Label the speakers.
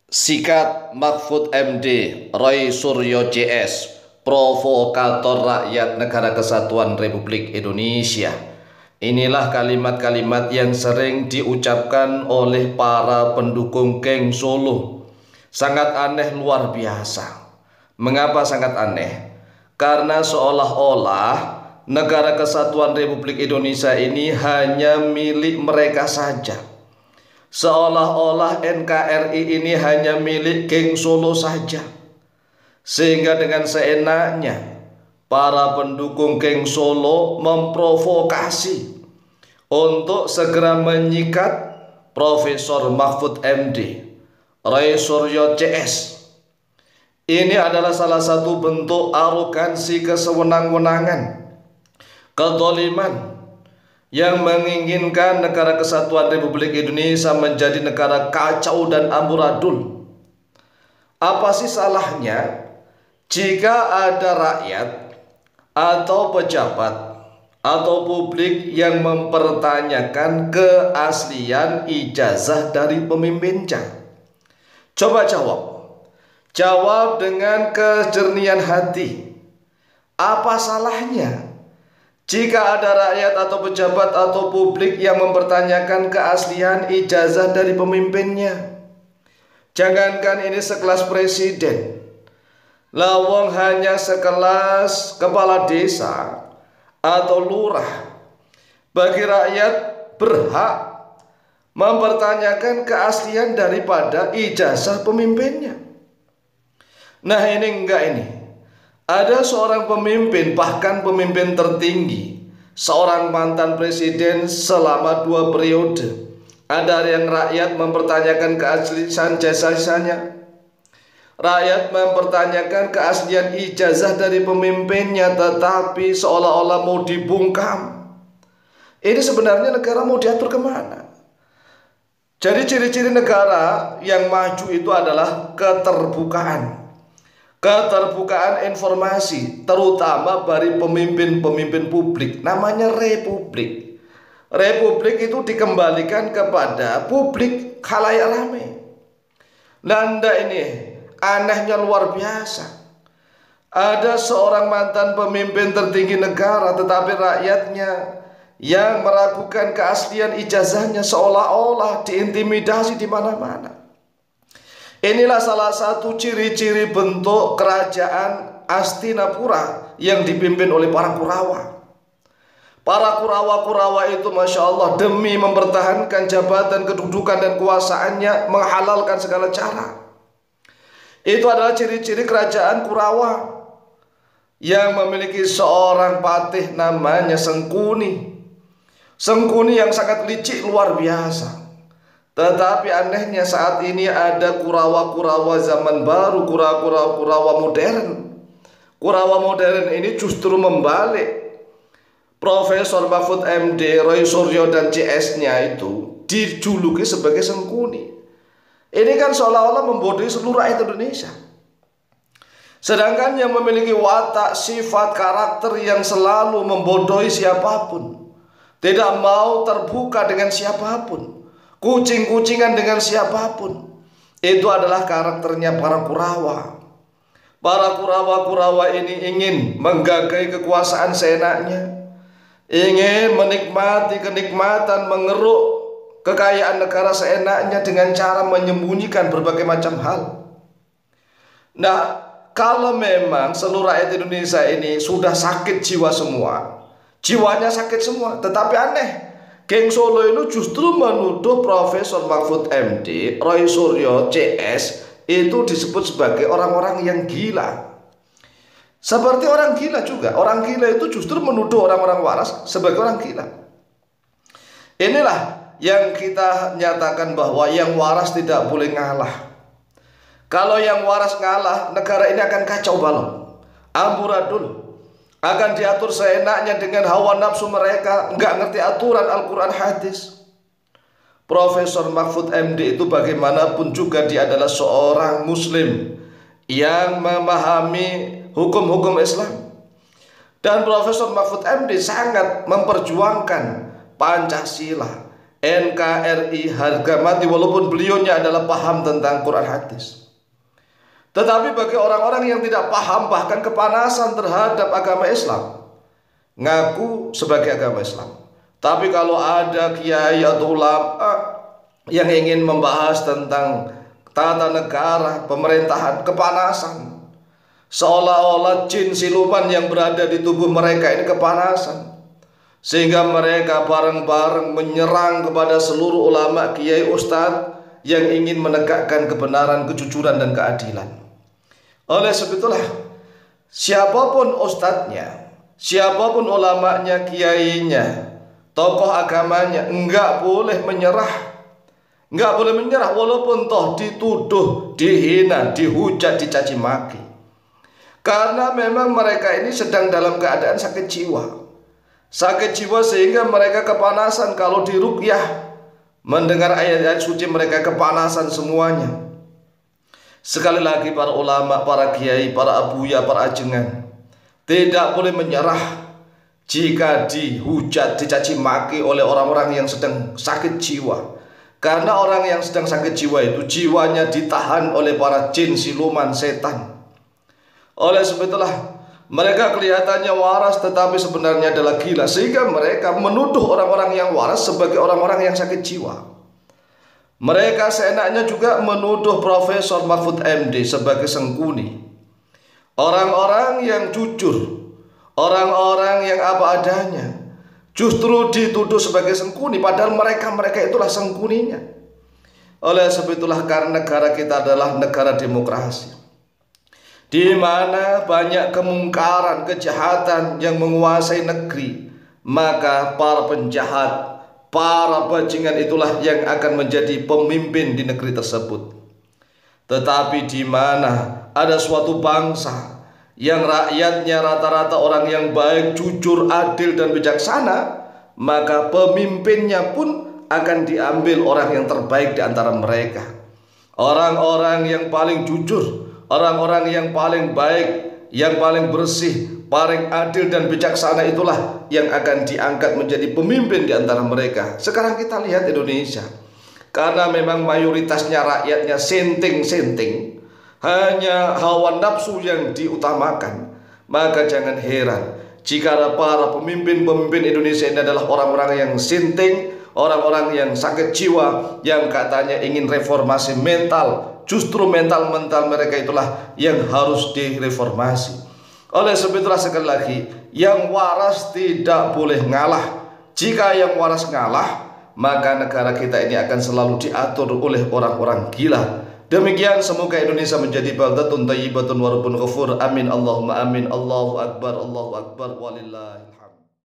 Speaker 1: Sikat Mahfud MD, Roy Suryo CS, provokator rakyat Negara Kesatuan Republik Indonesia. Inilah kalimat-kalimat yang sering diucapkan oleh para pendukung geng Solo. Sangat aneh, luar biasa. Mengapa sangat aneh? Karena seolah-olah Negara Kesatuan Republik Indonesia ini hanya milik mereka saja. Seolah-olah NKRI ini hanya milik geng Solo saja. Sehingga dengan seenaknya para pendukung geng Solo memprovokasi untuk segera menyikat Profesor Mahfud MD, Roy Suryo CS. Ini adalah salah satu bentuk arogansi, kesewenang-wenangan, kezaliman yang menginginkan Negara Kesatuan Republik Indonesia menjadi negara kacau dan amburadul. Apa sih salahnya jika ada rakyat atau pejabat atau publik yang mempertanyakan keaslian ijazah dari pemimpinnya? Coba jawab dengan kejernihan hati. Apa salahnya jika ada rakyat atau pejabat atau publik yang mempertanyakan keaslian ijazah dari pemimpinnya? Jangankan ini sekelas presiden, lawang hanya sekelas kepala desa atau lurah, bagi rakyat berhak mempertanyakan keaslian daripada ijazah pemimpinnya. Nah ini ada seorang pemimpin, bahkan pemimpin tertinggi, seorang mantan presiden selama 2 periode. Ada yang rakyat mempertanyakan keaslian jasanya. Rakyat mempertanyakan keaslian ijazah dari pemimpinnya, tetapi seolah-olah mau dibungkam. Ini sebenarnya negara mau diatur kemana? Jadi ciri-ciri negara yang maju itu adalah keterbukaan. Keterbukaan informasi, terutama dari pemimpin-pemimpin publik. Namanya republik. Republik itu dikembalikan kepada publik, khalayak ramai. Nanda ini anehnya luar biasa. Ada seorang mantan pemimpin tertinggi negara, tetapi rakyatnya yang meragukan keaslian ijazahnya, seolah-olah diintimidasi di mana-mana. Inilah salah satu ciri-ciri bentuk kerajaan Astinapura yang dipimpin oleh para Kurawa. Para Kurawa-Kurawa itu Masya Allah, demi mempertahankan jabatan, kedudukan dan kuasaannya, menghalalkan segala cara. Itu adalah ciri-ciri kerajaan Kurawa yang memiliki seorang patih namanya Sengkuni. Sengkuni yang sangat licik luar biasa. Tetapi anehnya saat ini ada Kurawa-Kurawa zaman baru, Kurawa modern. Kurawa modern ini justru membalik. Profesor Mahfud MD, Roy Suryo dan CS-nya itu dijuluki sebagai Sengkuni. Ini kan seolah-olah membodohi seluruh rakyat Indonesia. Sedangkan yang memiliki watak, sifat, karakter yang selalu membodohi siapapun, tidak mau terbuka dengan siapapun, kucing-kucingan dengan siapapun, itu adalah karakternya para Kurawa. Para Kurawa-Kurawa ini ingin menggagai kekuasaan seenaknya, ingin menikmati kenikmatan, mengeruk kekayaan negara seenaknya dengan cara menyembunyikan berbagai macam hal. Nah, kalau memang seluruh rakyat Indonesia ini sudah sakit jiwa semua, jiwanya sakit semua, tetapi aneh, geng Solo itu justru menuduh Profesor Mahfud MD, Roy Suryo CS itu disebut sebagai orang-orang yang gila. Seperti orang gila juga. Orang gila itu justru menuduh orang-orang waras sebagai orang gila. Inilah yang kita nyatakan bahwa yang waras tidak boleh ngalah. Kalau yang waras ngalah, negara ini akan kacau balau, amburadul, akan diatur seenaknya dengan hawa nafsu mereka, nggak ngerti aturan Al-Quran hadis. Profesor Mahfud MD itu bagaimanapun juga dia adalah seorang muslim yang memahami hukum-hukum Islam. Dan Profesor Mahfud MD sangat memperjuangkan Pancasila, NKRI harga mati, walaupun beliaunya adalah paham tentang Quran hadis. Tetapi bagi orang-orang yang tidak paham, bahkan kepanasan terhadap agama Islam, ngaku sebagai agama Islam, tapi kalau ada kiai atau ulama yang ingin membahas tentang tata negara, pemerintahan, kepanasan, seolah-olah jin siluman yang berada di tubuh mereka ini kepanasan, sehingga mereka bareng-bareng menyerang kepada seluruh ulama, kiai, ustadz yang ingin menegakkan kebenaran, kejujuran, dan keadilan. Oleh sebab itulah, siapapun ustadznya, siapapun ulamanya, kiainya, tokoh agamanya, enggak boleh menyerah. Enggak boleh menyerah walaupun toh dituduh, dihina, dihujat, dicaci maki. Karena memang mereka ini sedang dalam keadaan sakit jiwa. Sakit jiwa sehingga mereka kepanasan. Kalau diruqyah, mendengar ayat-ayat suci, mereka kepanasan semuanya. Sekali lagi, para ulama, para kiai, para abuya, para ajengan tidak boleh menyerah jika dihujat, dicaci maki oleh orang-orang yang sedang sakit jiwa. Karena orang yang sedang sakit jiwa itu jiwanya ditahan oleh para jin, siluman, setan. Oleh sebab itulah mereka kelihatannya waras tetapi sebenarnya adalah gila, sehingga mereka menuduh orang-orang yang waras sebagai orang-orang yang sakit jiwa. Mereka seenaknya juga menuduh Profesor Mahfud MD sebagai sengkuni. Orang-orang yang jujur, orang-orang yang apa adanya, justru dituduh sebagai sengkuni, padahal mereka itulah sengkuninya. Oleh sebab itulah, karena negara kita adalah negara demokrasi, di mana banyak kemungkaran, kejahatan yang menguasai negeri, maka para penjahat, para bajingan itulah yang akan menjadi pemimpin di negeri tersebut. Tetapi di mana ada suatu bangsa yang rakyatnya rata-rata orang yang baik, jujur, adil, dan bijaksana, maka pemimpinnya pun akan diambil orang yang terbaik di antara mereka. Orang-orang yang paling jujur, orang-orang yang paling baik, yang paling bersih, paling adil dan bijaksana itulah yang akan diangkat menjadi pemimpin di antara mereka. Sekarang kita lihat Indonesia, karena memang mayoritasnya rakyatnya senting-senting, hanya hawa nafsu yang diutamakan, maka jangan heran jika para pemimpin-pemimpin Indonesia ini adalah orang-orang yang senting, orang-orang yang sakit jiwa, yang katanya ingin reformasi mental. Justru mental mereka itulah yang harus direformasi. Oleh sebab itulah, sekali lagi, yang waras tidak boleh ngalah. Jika yang waras ngalah, maka negara kita ini akan selalu diatur oleh orang-orang gila. Demikian, semoga Indonesia menjadi baldatun thayyibatun wa rabbun ghafur. Amin Allahumma amin. Allahu akbar, Allahu akbar, walillahil hamd.